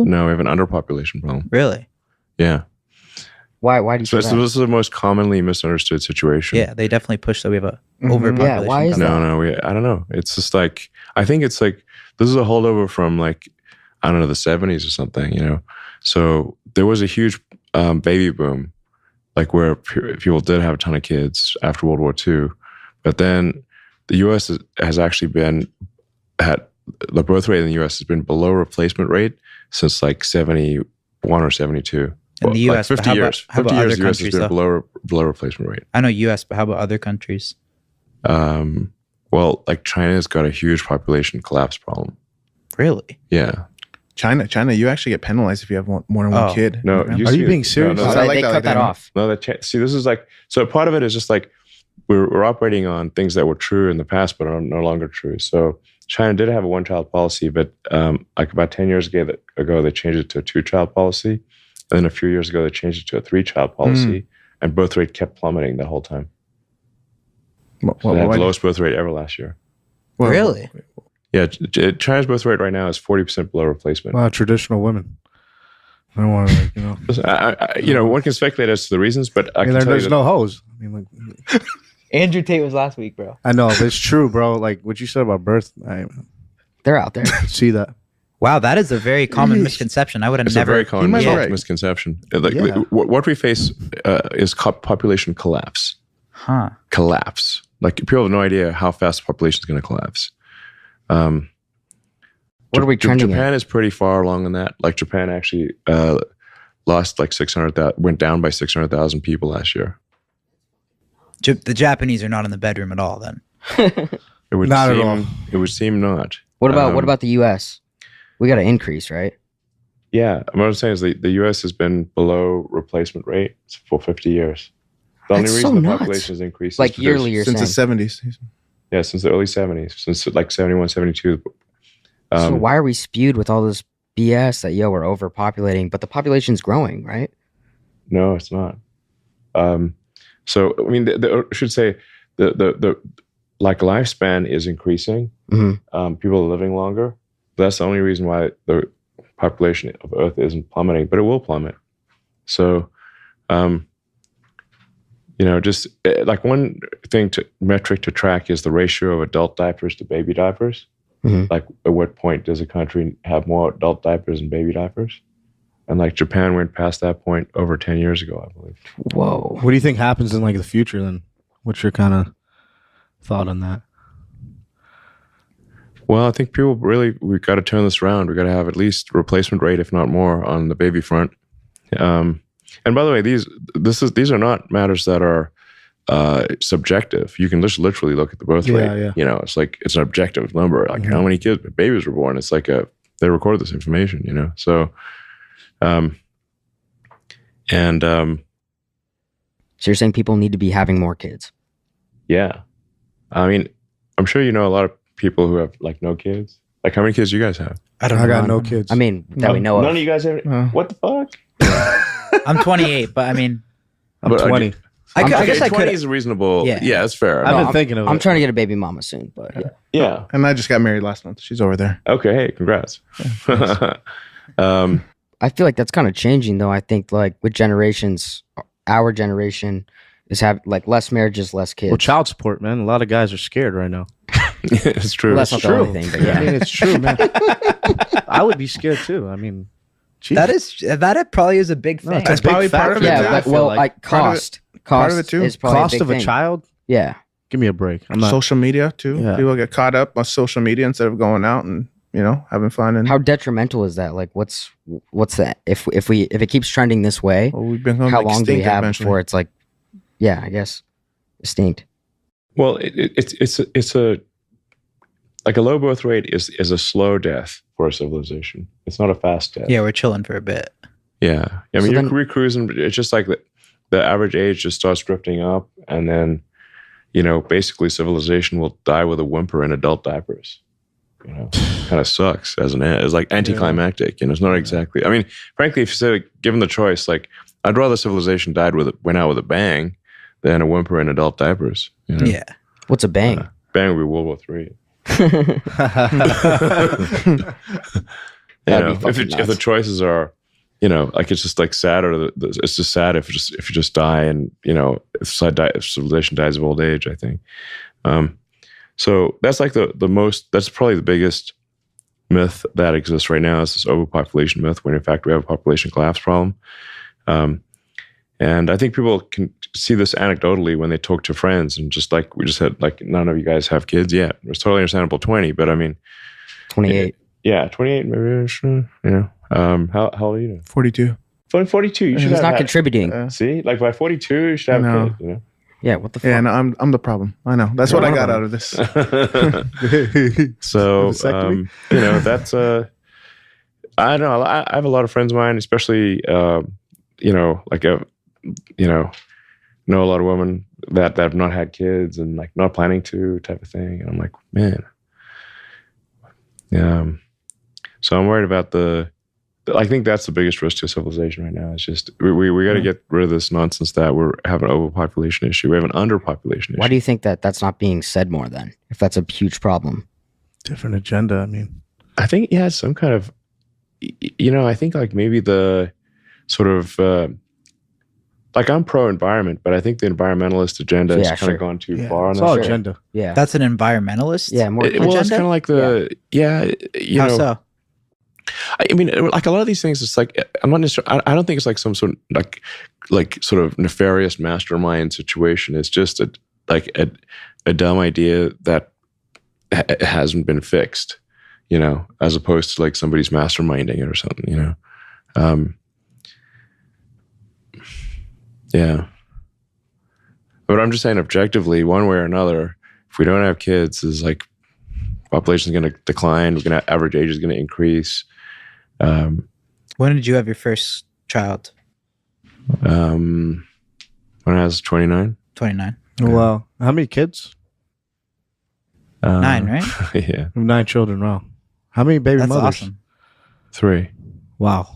problem? No, we have an underpopulation problem. Really? Yeah. Why do you say that? This is the most commonly misunderstood situation. Yeah, they definitely push that we have a overpopulation. Yeah, why is problem. that? I don't know. It's just like, I think it's like, this is a holdover from like, I don't know, the 70s or something, you know? So there was a huge baby boom, like where people did have a ton of kids after World War II. But then the U.S. has actually the birth rate in the U.S. has been below replacement rate since like 71 or 72. In the U.S., like 50 years. How about 50 years, other the U.S. has countries, been below replacement rate. I know U.S., but how about other countries? Well, like China's got a huge population collapse problem. Really? Yeah. China, you actually get penalized if you have more than one kid. No, Are you being serious? No, They cut that off. No, see, this is like, so part of it is just like we're operating on things that were true in the past but are no longer true. So China did have a one-child policy, but like about 10 years ago, they changed it to a two-child policy. And then a few years ago, they changed it to a three-child policy, and birth rate kept plummeting the whole time. So they had the lowest birth rate ever last year. Well, Really? Yeah, China's birth rate right now is 40% below replacement. Wow, traditional women. I don't want to, like, you know. Listen, one can speculate as to the reasons, but I can tell there's you no hoes. I mean, like, Andrew Tate was last week, bro. I know, but it's true, bro. Like what you said about birth, I They're out there. see that. Wow, that is a very common misconception. I would have It's never. a very common right. misconception. Like what we face is population collapse. Huh. Collapse. Like people have no idea how fast the population is going to collapse. What are we trending Japan is pretty far along in that. Like Japan actually lost like 600,000, went down by 600,000 people last year. The Japanese are not in the bedroom at all. Then It would Not at seem, all. It would seem not. What about the U.S.? We got to increase, right? Yeah, what I'm saying is the U.S. has been below replacement rate for 50 years. The only That's reason so the nuts. population has increased Like is because- yearly, you're since saying. the 70s. Yeah, since the early 70s, since like 71, 72. So why are we spewed with all this BS that we're overpopulating, but the population's growing, right? No, it's not. So I mean, I should say the like lifespan is increasing. People are living longer. That's the only reason why the population of Earth isn't plummeting, but it will plummet. So, just like one metric to track is the ratio of adult diapers to baby diapers. Like, at what point does a country have more adult diapers than baby diapers? And like Japan went past that point over 10 years ago, I believe. Whoa. What do you think happens in like the future then? What's your kind of thought on that? Well, I think we've got to turn this around. We've got to have at least replacement rate, if not more, on the baby front. And by the way, these are not matters that are subjective. You can just literally look at the birth rate. Yeah. It's like, it's an objective number. Like how many babies were born. It's like they recorded this information, So, So you're saying people need to be having more kids? yeah. I mean, I'm sure a lot of people who have like no kids. Like how many kids do you guys have? I got no kids. I mean, that we know of. None of you guys have what the fuck? I'm 28, but I mean, I'm 20. I guess I 20 could. is reasonable. Yeah. Yeah, that's fair. I've been thinking of it. I'm trying to get a baby mama soon, but yeah. Yeah. And I just got married last month. She's over there. Okay. Hey, congrats. I feel like that's kind of changing though. I think like with generations, our generation is have like less marriages, less kids. Well, child support, man. A lot of guys are scared right now. It's true. Well, that's not the only thing, but yeah. I mean, it's true, man. I would be scared too. I mean, geez. That probably is a big thing. It's a That's big probably part factor. of it. Yeah, too, but, I feel well, like. like cost part of it too. is probably Cost a big of a thing. child? Yeah. Give me a break. I'm not. Social media too. Yeah. People get caught up on social media instead of going out and having fun. And How detrimental is that? Like, what's that? If it keeps trending this way, well, we've become how long do we extinct have eventually. before it's like, yeah, I guess extinct. Well, it's a like a low birth rate is a slow death for a civilization. It's not a fast death. Yeah, we're chilling for a bit. Yeah. I mean, So you're cruising. It's just like the average age just starts drifting up, and then basically civilization will die with a whimper in adult diapers. Kind of sucks as it's like anticlimactic. It's not exactly. I mean, frankly, if you say given the choice, like I'd rather civilization went out with a bang than a whimper in adult diapers. Yeah. What's a bang? Bang would be World War III. That'd be if, fucking if the nuts. choices are, like it's just like sad, or it's just sad if you just die, and if civilization dies of old age. I think. So that's like that's probably the biggest myth that exists right now, is this overpopulation myth, when in fact we have a population collapse problem. And I think people can see this anecdotally when they talk to friends, and just like we just said, like, none of you guys have kids yet. It's totally understandable, 20, but I mean, 28. yeah, 28, maybe, how old are you now? 42. 42, you should He's have not had- contributing. See, like by 42, you should have No. a kid, Yeah, what the fuck? Yeah, no, I'm the problem. I know. That's what I got out of this. So, Vasectomy? that's I don't know. I have a lot of friends of mine, especially, know a lot of women that have not had kids and like not planning to, type of thing. And I'm like, man, yeah. So I'm worried about I think that's the biggest risk to civilization right now. It's just we got to get rid of this nonsense that we're having an overpopulation issue. We have an underpopulation issue. Why do you think that that's not being said more then? If that's a huge problem. Different agenda. I mean, I think, yeah, it's some kind of, I think like maybe the sort of, like I'm pro-environment, but I think the environmentalist agenda has Yeah, kind sure. of gone too yeah, far on it's that. all Sure. agenda. Yeah. That's an environmentalist. Yeah, more Well, it's agenda? kind of like How so? I mean, like a lot of these things, it's like, I'm not necessarily, I don't think it's like some sort of like sort of nefarious mastermind situation. It's just a dumb idea that hasn't been fixed, as opposed to like somebody's masterminding it or something, yeah. But I'm just saying, objectively, one way or another, if we don't have kids, is like population is going to decline. We're going to average age is going to increase. When did you have your first child? When I was 29. 29. Wow. How many kids? 9, right? Yeah, You have 9 children. Wow. How many baby That's mothers? awesome. 3. Wow.